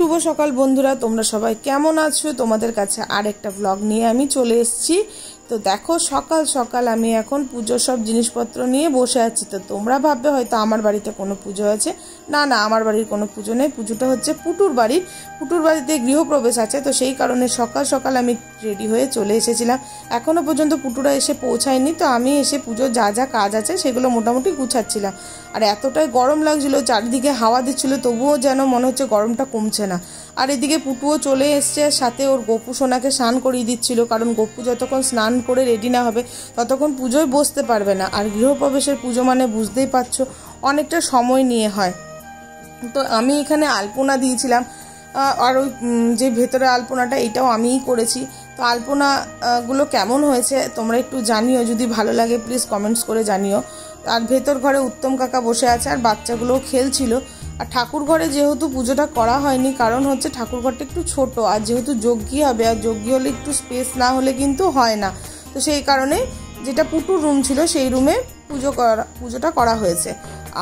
শুভ সকাল বন্ধুরা, তোমরা সবাই কেমন আছো? তোমাদের কাছে আরেকটা ব্লগ নিয়ে আমি চলে এসেছি। তো দেখো, সকাল সকাল আমি এখন পুজোর সব জিনিসপত্র নিয়ে বসে আছি। তো তোমরা ভাববে হয়তো আমার বাড়িতে কোনো পুজো আছে। না না, আমার বাড়ির কোনো পুজো নেই। পুজোটা হচ্ছে পুটুর বাড়ির। পুটুর বাড়িতে গৃহপ্রবেশ আছে, তো সেই কারণে সকাল সকাল আমি রেডি হয়ে চলে এসেছিলাম। এখনও পর্যন্ত পুটুরা এসে পৌঁছায়নি, তো আমি এসে পুজোর যা যা কাজ আছে সেগুলো মোটামুটি গুছাচ্ছিলাম। আর এতটাই গরম লাগছিল, চারিদিকে হাওয়া দিচ্ছিল, তবুও যেন মনে হচ্ছে গরমটা কমছে না। আর এদিকে পুটুও চলে এসছে, সাথে ওর গপু সোনাকে স্নান করিয়ে দিচ্ছিল, কারণ গপু যতক্ষণ স্নান করে রেডি না হবে ততক্ষণ পুজোয় বসতে পারবে না। আর গৃহপ্রবেশের পুজো মানে বুঝতেই পারছো অনেকটা সময় নিয়ে হয়। তো আমি এখানে আলপনা দিয়েছিলাম, আর ওই যে ভেতরে আলপনাটা এটাও আমিই করেছি। তো আলপনাগুলো কেমন হয়েছে তোমরা একটু জানিও, যদি ভালো লাগে প্লিজ কমেন্টস করে জানিও। আর ভেতর ঘরে উত্তম কাকা বসে আছে, আর বাচ্চাগুলোও খেলছিল। আর ঠাকুর ঘরে যেহেতু পুজোটা করা হয়নি, কারণ হচ্ছে ঠাকুর ঘরটা একটু ছোট, আর যেহেতু যজ্ঞী হবে, আর যজ্ঞী হলে একটু স্পেস না হলে কিন্তু হয় না। তো সেই কারণে যেটা পুটুর রুম ছিল সেই রুমে পুজোটা করা হয়েছে।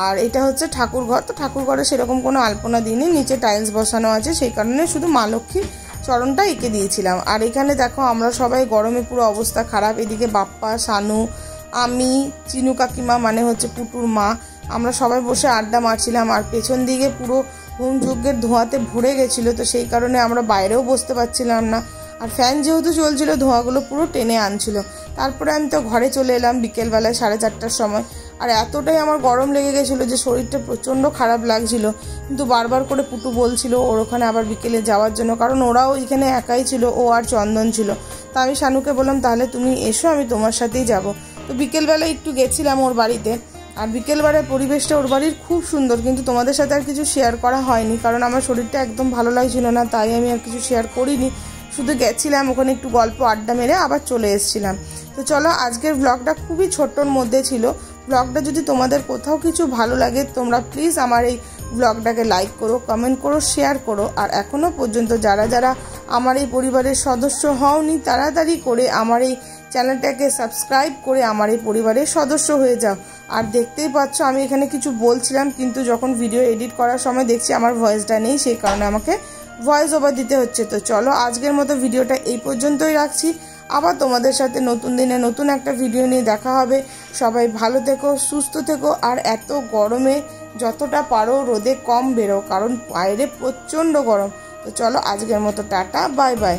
আর এটা হচ্ছে ঠাকুর ঘর। তো ঠাকুর ঘরে সেরকম কোনো আলপনা দিইনি, নিচে টাইলস বসানো আছে, সেই কারণে শুধু মা লক্ষ্মীর চরণটা এঁকে দিয়েছিলাম। আর এখানে দেখো আমরা সবাই গরমে পুরো অবস্থা খারাপ। এদিকে বাপ্পা, শানু, আমি, চিনু কাকিমা মানে হচ্ছে পুটুর মা, আমরা সবাই বসে আড্ডা মারছিলাম। আর পেছন দিকে পুরো হোম যজ্ঞের ধোঁয়াতে ভরে গেছিলো, তো সেই কারণে আমরা বাইরেও বসতে পারছিলাম না। আর ফ্যান যেহেতু চলছিল, ধোঁয়াগুলো পুরো টেনে আনছিল। তারপরে আমি তো ঘরে চলে এলাম বিকেলবেলায় 4:30টার সময়। আর এতটাই আমার গরম লেগে গেছিলো যে শরীরটা প্রচণ্ড খারাপ লাগছিল। কিন্তু বারবার করে পুটু বলছিল ওর ওখানে আবার বিকেলে যাওয়ার জন্য, কারণ ওরাও এখানে একাই ছিল, ও আর চন্দন ছিল। তা আমি শানুকে বললাম তাহলে তুমি এসো, আমি তোমার সাথেই যাব। তো বিকেলবেলায় একটু গেছিলাম ওর বাড়িতে। আর বিকেলবেলার পরিবেশটা ওর বাড়ির খুব সুন্দর, কিন্তু তোমাদের সাথে আর কিছু শেয়ার করা হয়নি, কারণ আমার শরীরটা একদম ভালো লাগছিল না, তাই আমি আর কিছু শেয়ার করিনি। শুধু গেছিলাম ওখানে, একটু গল্প আড্ডা মেরে আবার চলে এসেছিলাম। তো চলো, আজকের ব্লগটা খুবই ছোট্টর মধ্যে ছিল। ব্লগটা যদি তোমাদের কোথাও কিছু ভালো লাগে তোমরা প্লিজ আমার এই ব্লগটাকে লাইক করো, কমেন্ট করো, শেয়ার করো। আর এখনও পর্যন্ত যারা যারা আমার এই পরিবারের সদস্য হওনি তাড়াতাড়ি করে আমার এই চ্যানেলটাকে সাবস্ক্রাইব করে আমার এই পরিবারের সদস্য হয়ে যাও। আর দেখতেই পাচ্ছ আমি এখানে কিছু বলছিলাম, কিন্তু যখন ভিডিও এডিট করার সময় দেখছি আমার ভয়েসটা নেই, সেই কারণে আমাকে ভয়েস ওভার দিতে হচ্ছে। তো চলো, আজকের মতো ভিডিওটা এই পর্যন্তই রাখছি। আবার তোমাদের সাথে নতুন দিনে নতুন একটা ভিডিও নিয়ে দেখা হবে। সবাই ভালো থেকো, সুস্থ থেকো। আর এত গরমে যতটা পারো রোদে কম বেরো, কারণ বাইরে প্রচণ্ড গরম। তো চলো, আজকের মতো টাটা, বাই বাই।